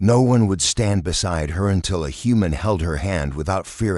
No one would stand beside her until a human held her hand without fear.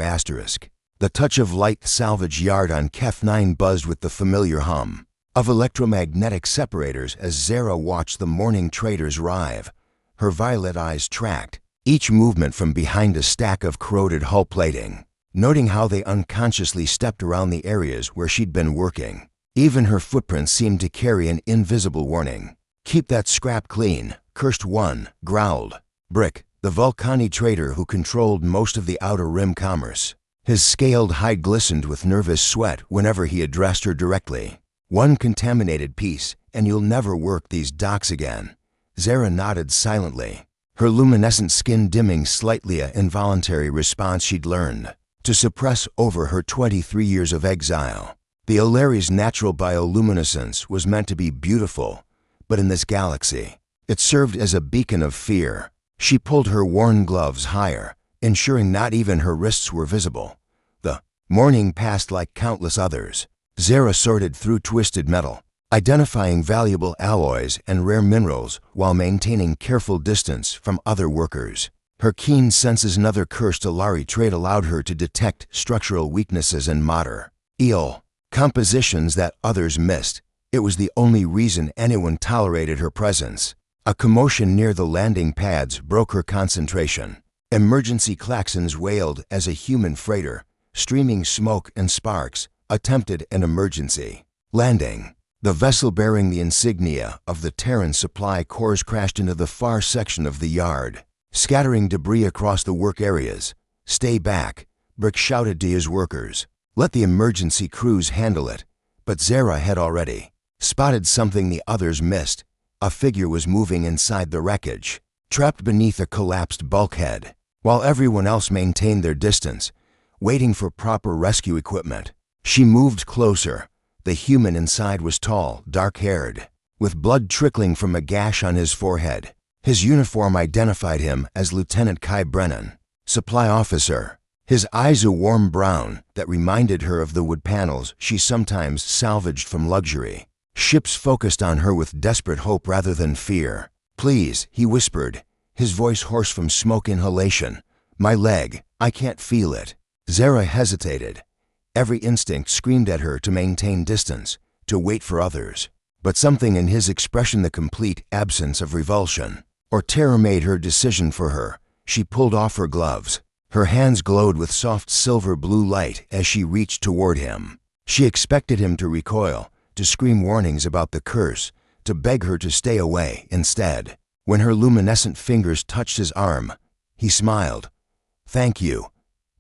The touch of light salvage yard on KEF-9 buzzed with the familiar hum of electromagnetic separators as Zara watched the morning traders arrive. Her violet eyes tracked each movement from behind a stack of corroded hull plating, noting how they unconsciously stepped around the areas where she'd been working. Even her footprints seemed to carry an invisible warning. "Keep that scrap clean," Cursed One growled. Brick, the Vulcani trader who controlled most of the outer rim commerce. His scaled hide glistened with nervous sweat whenever he addressed her directly. "One contaminated piece, and you'll never work these docks again." Zara nodded silently, her luminescent skin dimming slightly, an involuntary response she'd learned to suppress over her 23 years of exile. The Alari's natural bioluminescence was meant to be beautiful, but in this galaxy, it served as a beacon of fear. She pulled her worn gloves higher, ensuring not even her wrists were visible. The morning passed like countless others. Zara sorted through twisted metal, identifying valuable alloys and rare minerals while maintaining careful distance from other workers. Her keen senses and other cursed Alari trait allowed her to detect structural weaknesses and eel compositions that others missed. It was the only reason anyone tolerated her presence. A commotion near the landing pads broke her concentration. Emergency klaxons wailed as a human freighter, streaming smoke and sparks, attempted an emergency landing. The vessel bearing the insignia of the Terran Supply Corps crashed into the far section of the yard, scattering debris across the work areas. "Stay back," Brick shouted to his workers. "Let the emergency crews handle it." But Zara had already spotted something the others missed. A figure was moving inside the wreckage, trapped beneath a collapsed bulkhead, while everyone else maintained their distance, waiting for proper rescue equipment. She moved closer. The human inside was tall, dark-haired, with blood trickling from a gash on his forehead. His uniform identified him as Lieutenant Kai Brennan, supply officer. His eyes a warm brown that reminded her of the wood panels she sometimes salvaged from luxury. Ships focused on her with desperate hope rather than fear. "Please," he whispered, his voice hoarse from smoke inhalation. "My leg, I can't feel it." Zara hesitated. Every instinct screamed at her to maintain distance, to wait for others. But something in his expression, the complete absence of revulsion or terror, made her decision for her. She pulled off her gloves. Her hands glowed with soft silver blue light as she reached toward him. She expected him to recoil, to scream warnings about the curse, to beg her to stay away. Instead, when her luminescent fingers touched his arm, he smiled. "Thank you,"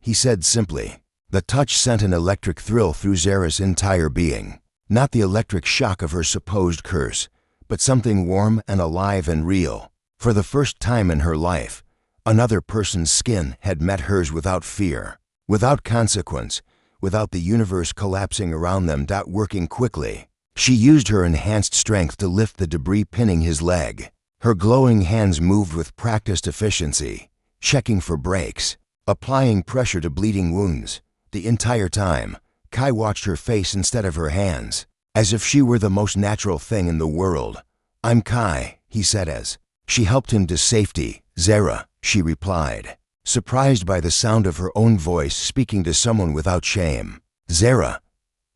he said simply. The touch sent an electric thrill through Zara's entire being. Not the electric shock of her supposed curse, but something warm and alive and real. For the first time in her life, another person's skin had met hers without fear, without consequence, without the universe collapsing around them. Working quickly, she used her enhanced strength to lift the debris pinning his leg. Her glowing hands moved with practiced efficiency, checking for breaks, applying pressure to bleeding wounds. The entire time, Kai watched her face instead of her hands, as if she were the most natural thing in the world. "I'm Kai," he said as she helped him to safety. "Zara," she replied, surprised by the sound of her own voice speaking to someone without shame. "Zara,"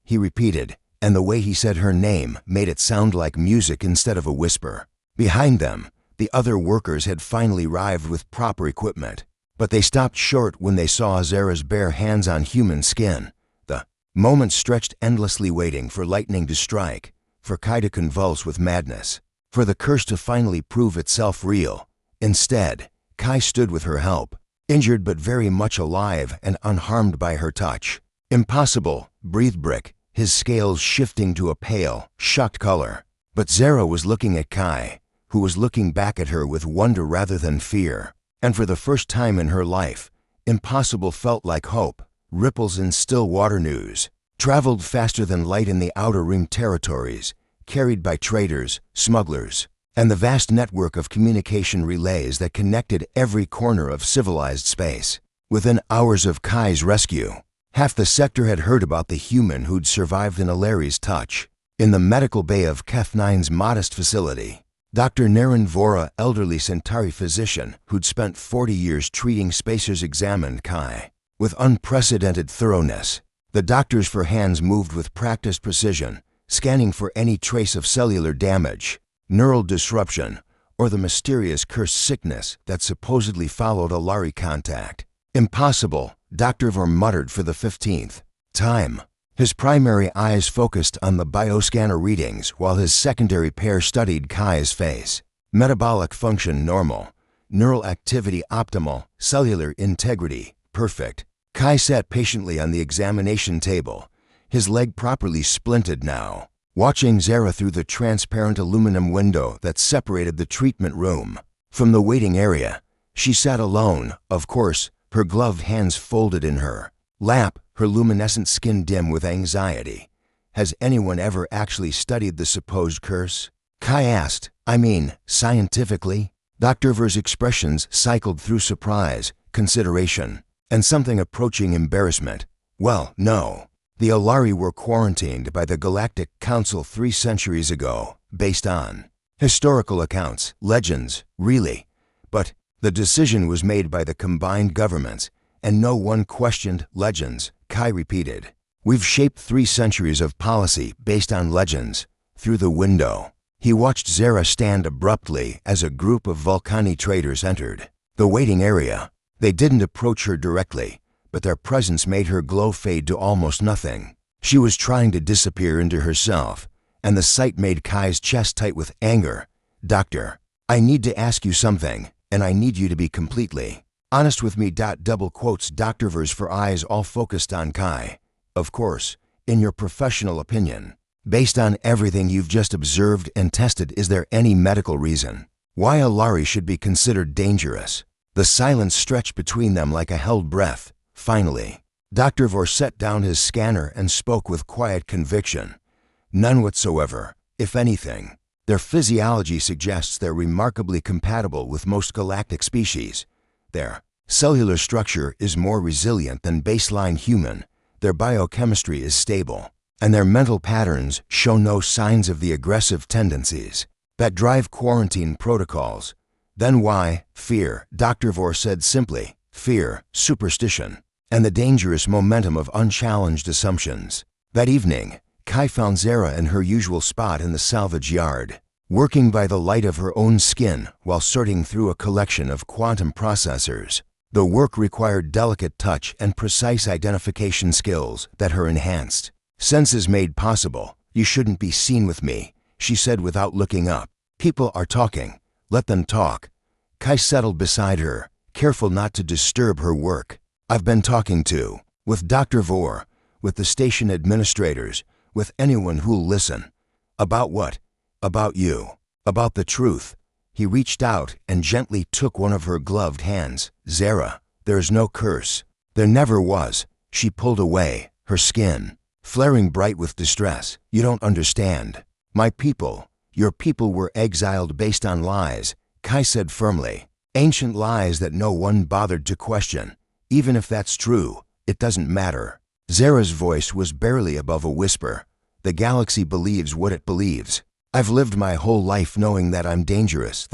he repeated, and the way he said her name made it sound like music instead of a whisper. Behind them, the other workers had finally arrived with proper equipment, but they stopped short when they saw Zara's bare hands on human skin. The moment stretched endlessly, waiting for lightning to strike, for Kai to convulse with madness, for the curse to finally prove itself real. Instead, Kai stood with her help, injured but very much alive and unharmed by her touch. "Impossible," breathed Brick, his scales shifting to a pale, shocked color. But Zara was looking at Kai, who was looking back at her with wonder rather than fear. And for the first time in her life, impossible felt like hope. Ripples in still water news traveled faster than light in the outer rim territories, carried by traders, smugglers, and the vast network of communication relays that connected every corner of civilized space. Within hours of Kai's rescue, half the sector had heard about the human who'd survived in Alari's touch. In the medical bay of KEF-9's modest facility, Dr. Naren Vora, elderly Centauri physician who'd spent 40 years treating spacers, examined Kai with unprecedented thoroughness. The doctor's hands moved with practiced precision, scanning for any trace of cellular damage, neural disruption, or the mysterious cursed sickness that supposedly followed Alari contact. Impossible, Dr. Vora muttered for the 15th time. His primary eyes focused on the bioscanner readings while his secondary pair studied Kai's face. Metabolic function normal, neural activity optimal, cellular integrity perfect. Kai sat patiently on the examination table, his leg properly splinted now, watching Zara through the transparent aluminum window that separated the treatment room from the waiting area. She sat alone, of course, her gloved hands folded in her lap, her luminescent skin dim with anxiety. Has anyone ever actually studied the supposed curse? Kai asked. I mean, scientifically? Dr. Ver's expressions cycled through surprise, consideration, and something approaching embarrassment. Well, no. The Alari were quarantined by the Galactic Council 3 centuries ago, based on historical accounts, legends, really. But the decision was made by the combined governments, and no one questioned legends, Kai repeated. We've shaped 3 centuries of policy based on legends. Through the window, he watched Zara stand abruptly as a group of Vulcani traders entered the waiting area. They didn't approach her directly, but their presence made her glow fade to almost nothing. She was trying to disappear into herself, and the sight made Kai's chest tight with anger. Doctor, I need to ask you something, and I need you to be completely honest with me. Double quotes Dr. Ver's eyes all focused on Kai. Of course, in your professional opinion, based on everything you've just observed and tested, is there any medical reason why Alari should be considered dangerous? The silence stretched between them like a held breath. Finally, Dr. Vor set down his scanner and spoke with quiet conviction. None whatsoever. If anything, their physiology suggests they're remarkably compatible with most galactic species. Their cellular structure is more resilient than baseline human, their biochemistry is stable, and their mental patterns show no signs of the aggressive tendencies that drive quarantine protocols. Then why fear? Dr. Vor said simply. Fear, superstition, and the dangerous momentum of unchallenged assumptions. That evening, Kai found Zara in her usual spot in the salvage yard, working by the light of her own skin while sorting through a collection of quantum processors. The work required delicate touch and precise identification skills that her enhanced senses made possible. You shouldn't be seen with me, she said without looking up. People are talking. Let them talk. Kai settled beside her, careful not to disturb her work. I've been talking with Dr. Vor, with the station administrators, with anyone who'll listen. About what? About you. About the truth. He reached out and gently took one of her gloved hands. Zara, there's no curse. There never was. She pulled away, her skin flaring bright with distress. You don't understand. My people, your people were exiled based on lies, Kai said firmly. Ancient lies that no one bothered to question. Even if that's true, it doesn't matter. Zara's voice was barely above a whisper. The galaxy believes what it believes. I've lived my whole life knowing that I'm dangerous,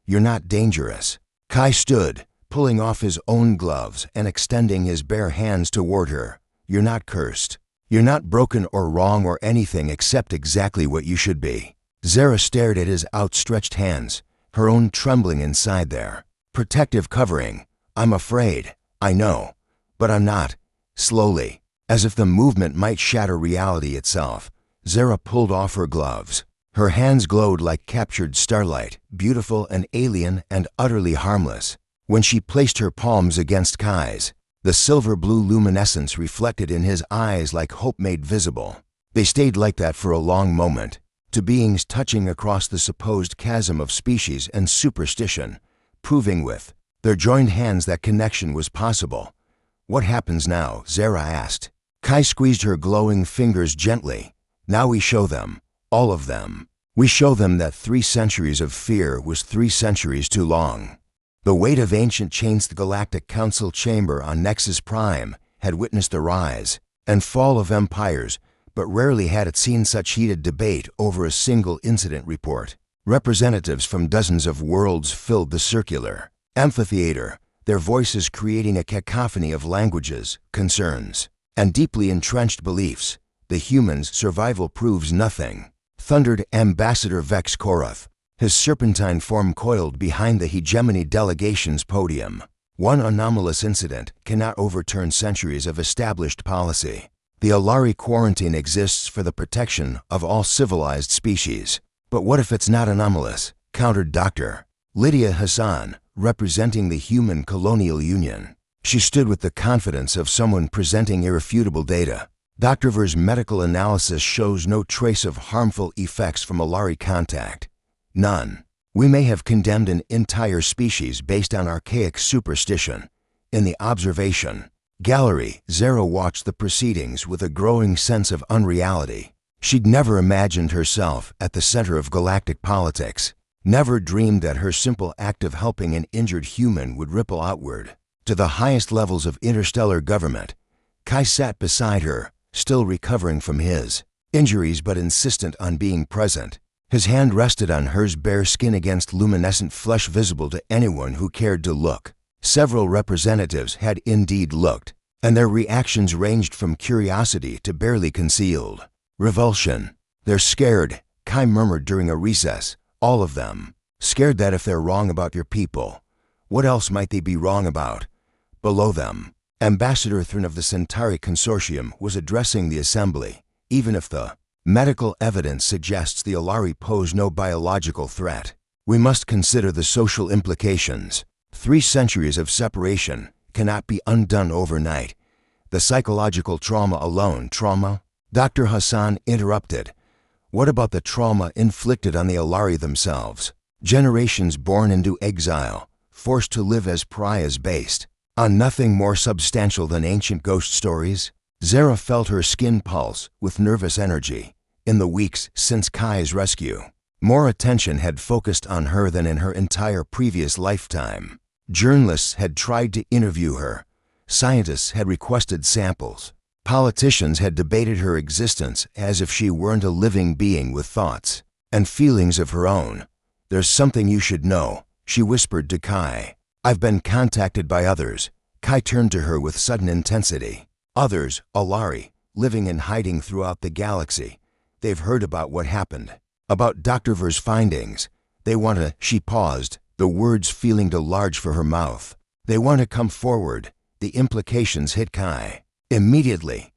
You're not dangerous. Kai stood, pulling off his own gloves and extending his bare hands toward her. You're not cursed. You're not broken or wrong or anything except exactly what you should be. Zara stared at his outstretched hands, her own trembling inside there. Protective covering. I'm afraid. I know. But I'm not. Slowly, as if the movement might shatter reality itself, Zara pulled off her gloves. Her hands glowed like captured starlight, beautiful and alien and utterly harmless. When she placed her palms against Kai's, the silver-blue luminescence reflected in his eyes like hope made visible. They stayed like that for a long moment, two beings touching across the supposed chasm of species and superstition, proving with their joined hands that connection was possible. What happens now? Zara asked. Kai squeezed her glowing fingers gently. Now we show them, all of them. We show them that 3 centuries of fear was 3 centuries too long. The weight of ancient chains, the Galactic Council chamber on Nexus Prime had witnessed the rise and fall of empires, but rarely had it seen such heated debate over a single incident report. Representatives from dozens of worlds filled the circular amphitheater, their voices creating a cacophony of languages, concerns, and deeply entrenched beliefs. The human's survival proves nothing, thundered Ambassador Vex Korath, his serpentine form coiled behind the hegemony delegation's podium. One anomalous incident cannot overturn centuries of established policy. The Alari quarantine exists for the protection of all civilized species. But what if it's not anomalous? Countered Dr. Lydia Hassan, representing the Human Colonial Union. She stood with the confidence of someone presenting irrefutable data. Dr. Ver's medical analysis shows no trace of harmful effects from Alari contact. None. We may have condemned an entire species based on archaic superstition. In the observation gallery, Zara watched the proceedings with a growing sense of unreality. She'd never imagined herself at the center of galactic politics, never dreamed that her simple act of helping an injured human would ripple outward to the highest levels of interstellar government. Kai sat beside her, still recovering from his injuries but insistent on being present. His hand rested on hers, bare skin against luminescent flesh visible to anyone who cared to look. Several representatives had indeed looked, and their reactions ranged from curiosity to barely concealed revulsion. They're scared, Kai murmured during a recess. All of them. Scared that if they're wrong about your people, what else might they be wrong about? Below them, Ambassador Thurn of the Centauri Consortium was addressing the assembly. Even if the medical evidence suggests the Alari pose no biological threat, we must consider the social implications. 3 centuries of separation cannot be undone overnight. The psychological trauma alone, Dr. Hassan interrupted. What about the trauma inflicted on the Alari themselves? Generations born into exile, forced to live as pariahs based on nothing more substantial than ancient ghost stories? Zara felt her skin pulse with nervous energy. In the weeks since Kai's rescue, more attention had focused on her than in her entire previous lifetime. Journalists had tried to interview her. Scientists had requested samples. Politicians had debated her existence as if she weren't a living being with thoughts and feelings of her own. There's something you should know, she whispered to Kai. I've been contacted by others. Kai turned to her with sudden intensity. Others, Alari, living in hiding throughout the galaxy. They've heard about what happened, about Dr. Ver's findings. They want to, she paused, the words feeling too large for her mouth. They want to come forward. The implications hit Kai immediately.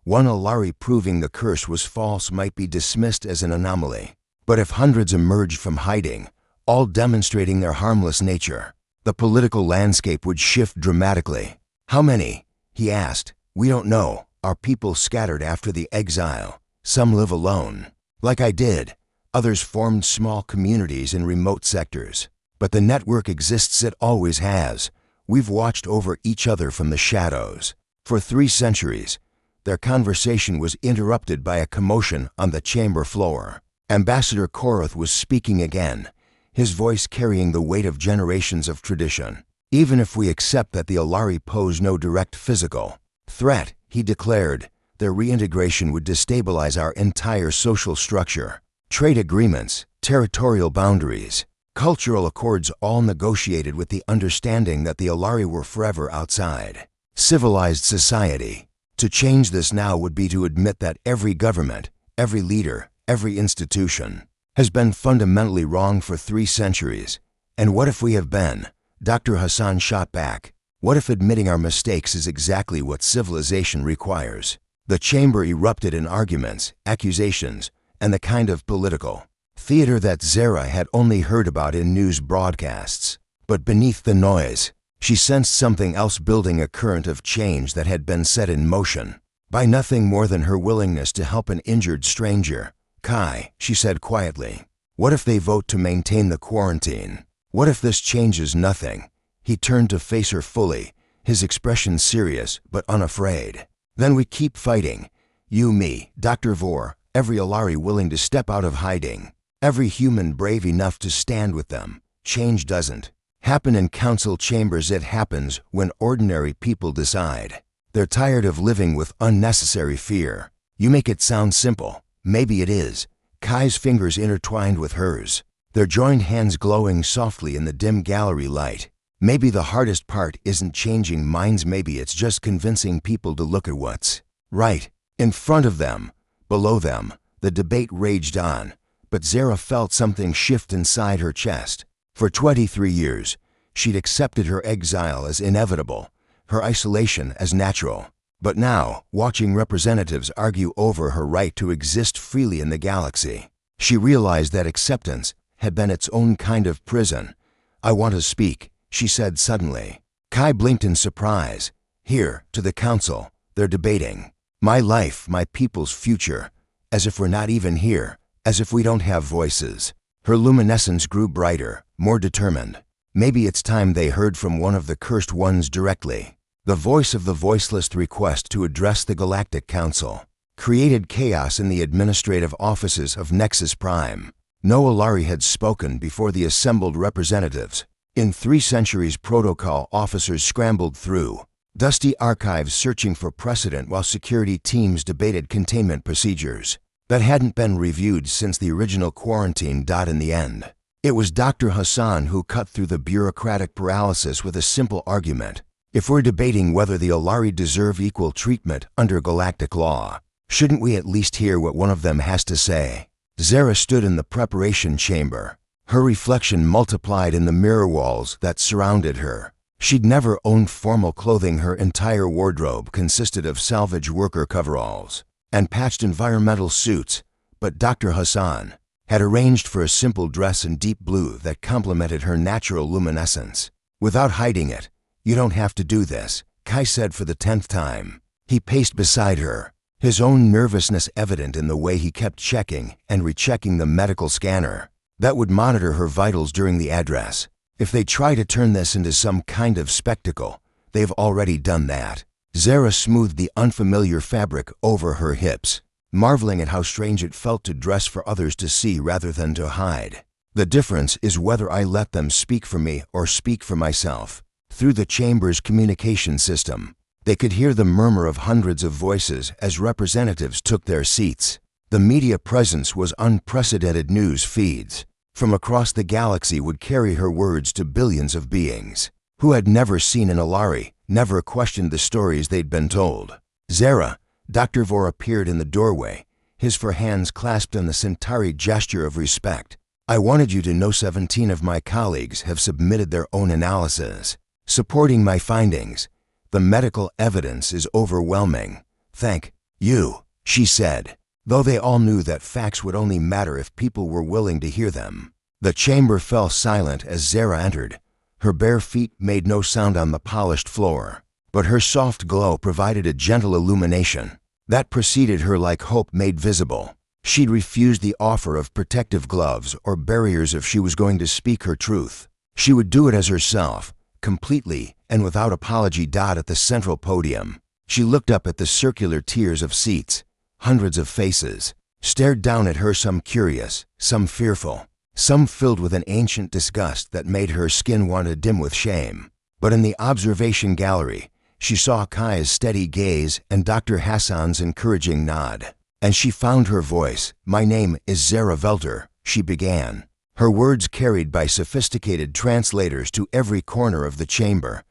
One Alari proving the curse was false might be dismissed as an anomaly. But if hundreds emerged from hiding, all demonstrating their harmless nature, the political landscape would shift dramatically. How many? He asked. We don't know. Our people scattered after the exile. Some live alone, like I did. Others formed small communities in remote sectors. But the network exists, it always has. We've watched over each other from the shadows. For 3 centuries, their conversation was interrupted by a commotion on the chamber floor. Ambassador Korath was speaking again, his voice carrying the weight of generations of tradition. Even if we accept that the Alari pose no direct physical threat, he declared, their reintegration would destabilize our entire social structure. Trade agreements, territorial boundaries, cultural accords, all negotiated with the understanding that the Alari were forever outside civilized society. To change this now would be to admit that every government, every leader, every institution has been fundamentally wrong for 3 centuries. And what if we have been? Dr. Hassan shot back. What if admitting our mistakes is exactly what civilization requires? The chamber erupted in arguments, accusations, and the kind of political theater that Zara had only heard about in news broadcasts. But beneath the noise, she sensed something else building, a current of change that had been set in motion by nothing more than her willingness to help an injured stranger. Kai, she said quietly, what if they vote to maintain the quarantine? What if this changes nothing? He turned to face her fully, his expression serious but unafraid. Then we keep fighting. You, me, Dr. Vor, every Alari willing to step out of hiding. Every human brave enough to stand with them. Change doesn't happen in council chambers, it happens when ordinary people decide. They're tired of living with unnecessary fear. You make it sound simple. Maybe it is. Kai's fingers intertwined with hers. their joined hands glowing softly in the dim gallery light. Maybe the hardest part isn't changing minds, maybe it's just convincing people to look at what's right in front of them. Below them, the debate raged on, but Zara felt something shift inside her chest. For 23 years, she'd accepted her exile as inevitable, her isolation as natural. But now, watching representatives argue over her right to exist freely in the galaxy, she realized that acceptance had been its own kind of prison. "I want to speak," she said suddenly. Kai blinked in surprise. "Here, to the council, they're debating my life, my people's future, as if we're not even here, as if we don't have voices." Her luminescence grew brighter, more determined. Maybe it's time they heard from one of the cursed ones directly. The voice of the voiceless request to address the Galactic Council created chaos in the administrative offices of Nexus Prime. No Alari had spoken before the assembled representatives. In 3 centuries, protocol officers scrambled through dusty archives searching for precedent while security teams debated containment procedures that hadn't been reviewed since the original quarantine. In the end, it was Dr. Hassan who cut through the bureaucratic paralysis with a simple argument. "If we're debating whether the Alari deserve equal treatment under galactic law, shouldn't we at least hear what one of them has to say?" Zara stood in the preparation chamber, her reflection multiplied in the mirror walls that surrounded her. She'd never owned formal clothing. Her entire wardrobe consisted of salvage worker coveralls and patched environmental suits, but Dr. Hassan had arranged for a simple dress in deep blue that complemented her natural luminescence. Without hiding it, "You don't have to do this," Kai said for the 10th time. He paced beside her, his own nervousness evident in the way he kept checking and rechecking the medical scanner that would monitor her vitals during the address. If they try to turn this into some kind of spectacle, they've already done that. Zara smoothed the unfamiliar fabric over her hips, marveling at how strange it felt to dress for others to see rather than to hide. "The difference is whether I let them speak for me or speak for myself." Through the chamber's communication system, they could hear the murmur of hundreds of voices as representatives took their seats. The media presence was unprecedented. News feeds from across the galaxy would carry her words to billions of beings who had never seen an Alari, never questioned the stories they'd been told. "Zara," Dr. Vor appeared in the doorway, his 4 hands clasped in the Centauri gesture of respect. "I wanted you to know 17 of my colleagues have submitted their own analysis, supporting my findings. The medical evidence is overwhelming." "Thank you," she said, though they all knew that facts would only matter if people were willing to hear them. The chamber fell silent as Zara entered. Her bare feet made no sound on the polished floor, but her soft glow provided a gentle illumination that preceded her like hope made visible. She'd refused the offer of protective gloves or barriers if she was going to speak her truth. She would do it as herself, completely and without apology. At the central podium, she looked up at the circular tiers of seats. Hundreds of faces stared down at her, some curious, some fearful, some filled with an ancient disgust that made her skin want to dim with shame. But in the observation gallery, she saw Kai's steady gaze and Dr. Hassan's encouraging nod, and she found her voice. "My name is Zara Velter," she began, her words carried by sophisticated translators to every corner of the chamber.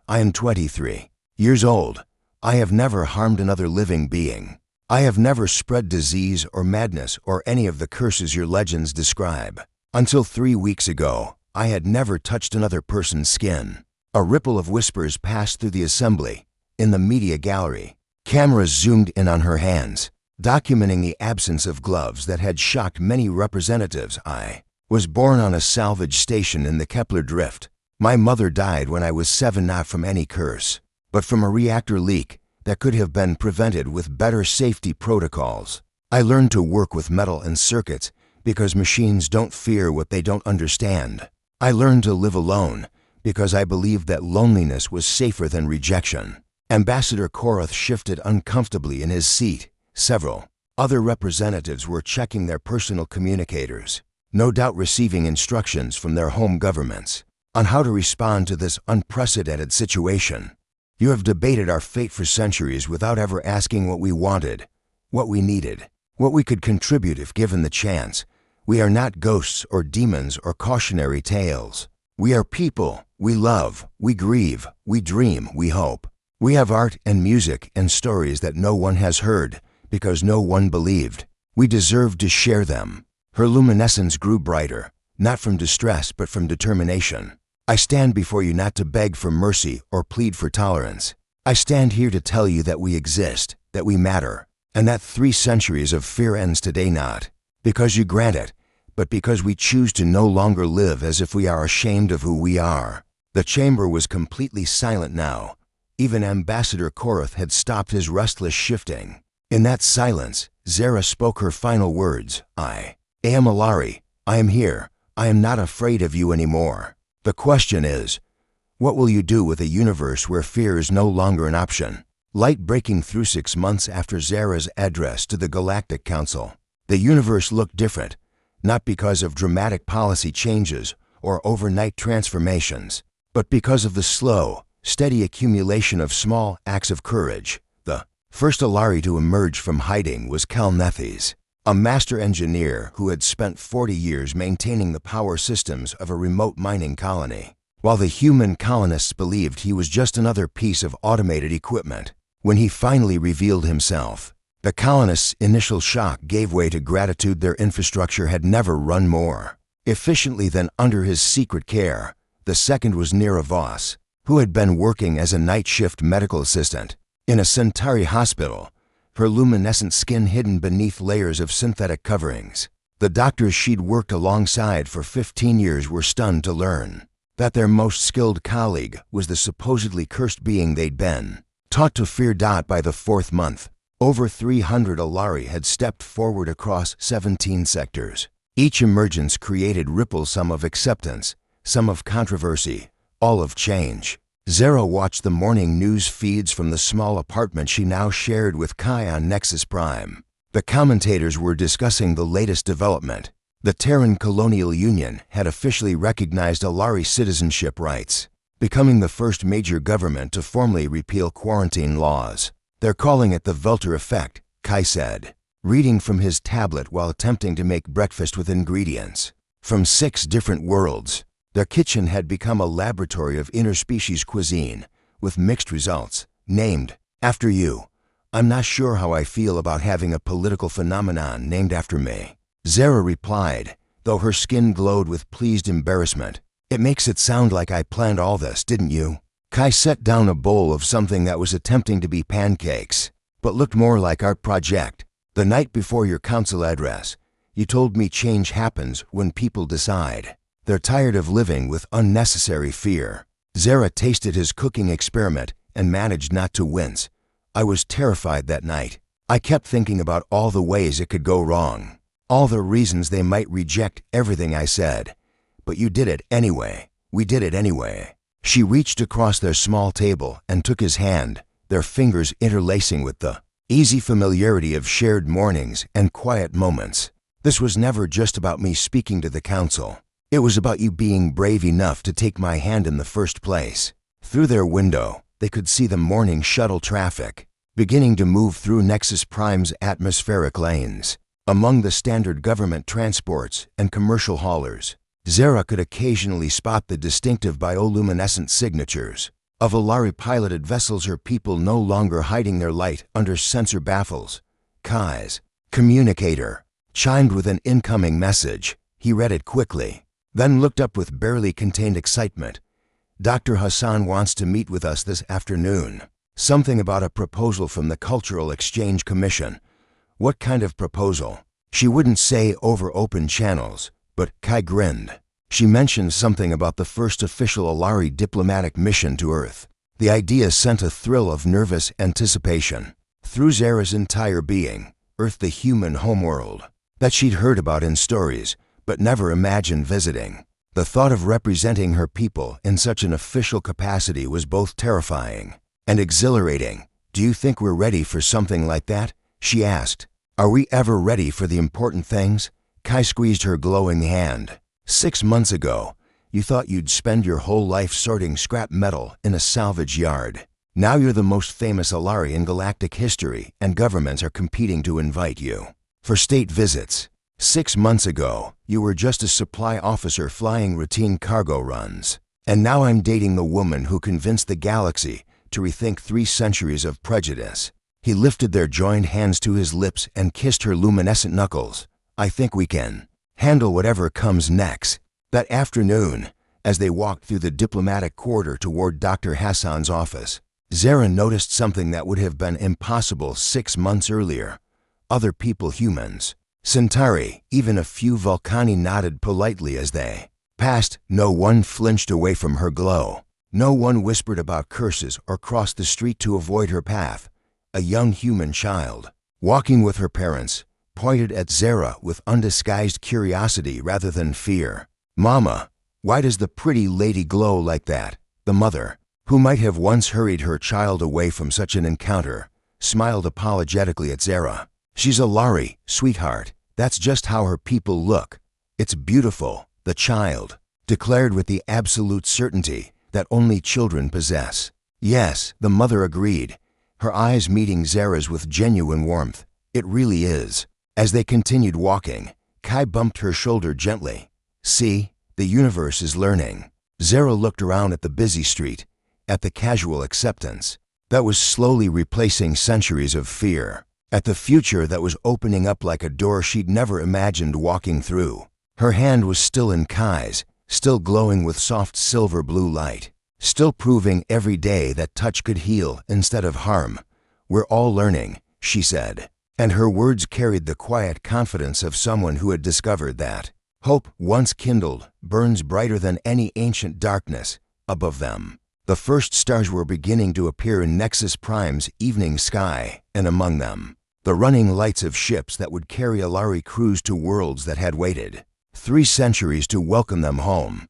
"I am 23 years old. I have never harmed another living being. I have never spread disease or madness or any of the curses your legends describe. Until 3 weeks ago, I had never touched another person's skin." A ripple of whispers passed through the assembly. In the media gallery, cameras zoomed in on her hands, documenting the absence of gloves that had shocked many representatives. "I was born on a salvage station in the Kepler Drift. My mother died when I was 7, not from any curse, but from a reactor leak that could have been prevented with better safety protocols. I learned to work with metal and circuits because machines don't fear what they don't understand. I learned to live alone because I believed that loneliness was safer than rejection." Ambassador Korath shifted uncomfortably in his seat. Several other representatives were checking their personal communicators, no doubt receiving instructions from their home governments on how to respond to this unprecedented situation. "You have debated our fate for centuries without ever asking what we wanted, what we needed, what we could contribute if given the chance. We are not ghosts or demons or cautionary tales. We are people. We love. We grieve. We dream. We hope. We have art and music and stories that no one has heard because no one believed. We deserve to share them. Her luminescence grew brighter, not from distress but from determination. I stand before you not to beg for mercy or plead for tolerance. I stand here to tell you that we exist, that we matter, and that 3 centuries of fear ends today not because you grant it, but because we choose to no longer live as if we are ashamed of who we are. The chamber was completely silent now. Even Ambassador Korath had stopped his restless shifting. In that silence, Zara spoke her final words. I am Alari. I am here. I am not afraid of you anymore. The question is, what will you do with a universe where fear is no longer an option? Light breaking through 6 months after Zara's address to the Galactic Council. The universe looked different, not because of dramatic policy changes or overnight transformations, but because of the slow, steady accumulation of small acts of courage. The first Alari to emerge from hiding was Cal Nethes, a master engineer who had spent 40 years maintaining the power systems of a remote mining colony, while the human colonists believed he was just another piece of automated equipment. When he finally revealed himself, the colonists' initial shock gave way to gratitude. Their infrastructure had never run more efficiently than under his secret care. The second was Nira Voss, who had been working as a night shift medical assistant in a Centauri hospital, her luminescent skin hidden beneath layers of synthetic coverings. The doctors she'd worked alongside for 15 years were stunned to learn that their most skilled colleague was the supposedly cursed being they'd been taught to fear. By the 4th month, over 300 Alari had stepped forward across 17 sectors. Each emergence created ripples, some of acceptance, some of controversy, all of change. Zara watched the morning news feeds from the small apartment she now shared with Kai on Nexus Prime. The commentators were discussing the latest development. The Terran Colonial Union had officially recognized Alari citizenship rights, becoming the first major government to formally repeal quarantine laws. They're calling it the Velter Effect, Kai said, reading from his tablet while attempting to make breakfast with ingredients from 6 different worlds. Their kitchen had become a laboratory of interspecies cuisine, with mixed results. Named after you. I'm not sure how I feel about having a political phenomenon named after me. Zara replied, though her skin glowed with pleased embarrassment. It makes it sound like I planned all this, didn't you? Kai set down a bowl of something that was attempting to be pancakes, but looked more like our project. The night before your council address, you told me change happens when people decide. They're tired of living with unnecessary fear. Zara tasted his cooking experiment and managed not to wince. I was terrified that night. I kept thinking about all the ways it could go wrong, all the reasons they might reject everything I said. But you did it anyway. We did it anyway. She reached across their small table and took his hand, their fingers interlacing with the easy familiarity of shared mornings and quiet moments. This was never just about me speaking to the council. It was about you being brave enough to take my hand in the first place. Through their window, they could see the morning shuttle traffic beginning to move through Nexus Prime's atmospheric lanes. Among the standard government transports and commercial haulers, Zara could occasionally spot the distinctive bioluminescent signatures of Alari-piloted vessels, her people no longer hiding their light under sensor baffles. Kai's communicator chimed with an incoming message. He read it quickly, then looked up with barely contained excitement. Dr. Hassan wants to meet with us this afternoon. Something about a proposal from the Cultural Exchange Commission. What kind of proposal? She wouldn't say over open channels, but Kai grinned. She mentioned something about the first official Alari diplomatic mission to Earth. The idea sent a thrill of nervous anticipation through Zara's entire being. Earth, the human homeworld that she'd heard about in stories, but never imagined visiting. The thought of representing her people in such an official capacity was both terrifying and exhilarating. Do you think we're ready for something like that? She asked. Are we ever ready for the important things? Kai squeezed her glowing hand. 6 months ago, you thought you'd spend your whole life sorting scrap metal in a salvage yard. Now you're the most famous Alari in galactic history, and governments are competing to invite you for state visits. 6 months ago, you were just a supply officer flying routine cargo runs. And now I'm dating the woman who convinced the galaxy to rethink 3 centuries of prejudice. He lifted their joined hands to his lips and kissed her luminescent knuckles. I think we can handle whatever comes next. That afternoon, as they walked through the diplomatic corridor toward Dr. Hassan's office, Zara noticed something that would have been impossible 6 months earlier. Other people, humans, Centauri, even a few Vulcani, nodded politely as they passed. No one flinched away from her glow. No one whispered about curses or crossed the street to avoid her path. A young human child, walking with her parents, pointed at Zara with undisguised curiosity rather than fear. "Mama, why does the pretty lady glow like that?" The mother, who might have once hurried her child away from such an encounter, smiled apologetically at Zara. "She's a Lari, sweetheart. That's just how her people look. It's beautiful," the child declared with the absolute certainty that only children possess. "Yes," the mother agreed, her eyes meeting Zara's with genuine warmth. "It really is." As they continued walking, Kai bumped her shoulder gently. "See, the universe is learning." Zara looked around at the busy street, at the casual acceptance that was slowly replacing centuries of fear, at the future that was opening up like a door she'd never imagined walking through. Her hand was still in Kai's, still glowing with soft silver blue light, still proving every day that touch could heal instead of harm. "We're all learning," she said, and her words carried the quiet confidence of someone who had discovered that hope, once kindled, burns brighter than any ancient darkness. Above them, the first stars were beginning to appear in Nexus Prime's evening sky, and among them, the running lights of ships that would carry Alari crews to worlds that had waited 3 centuries to welcome them home.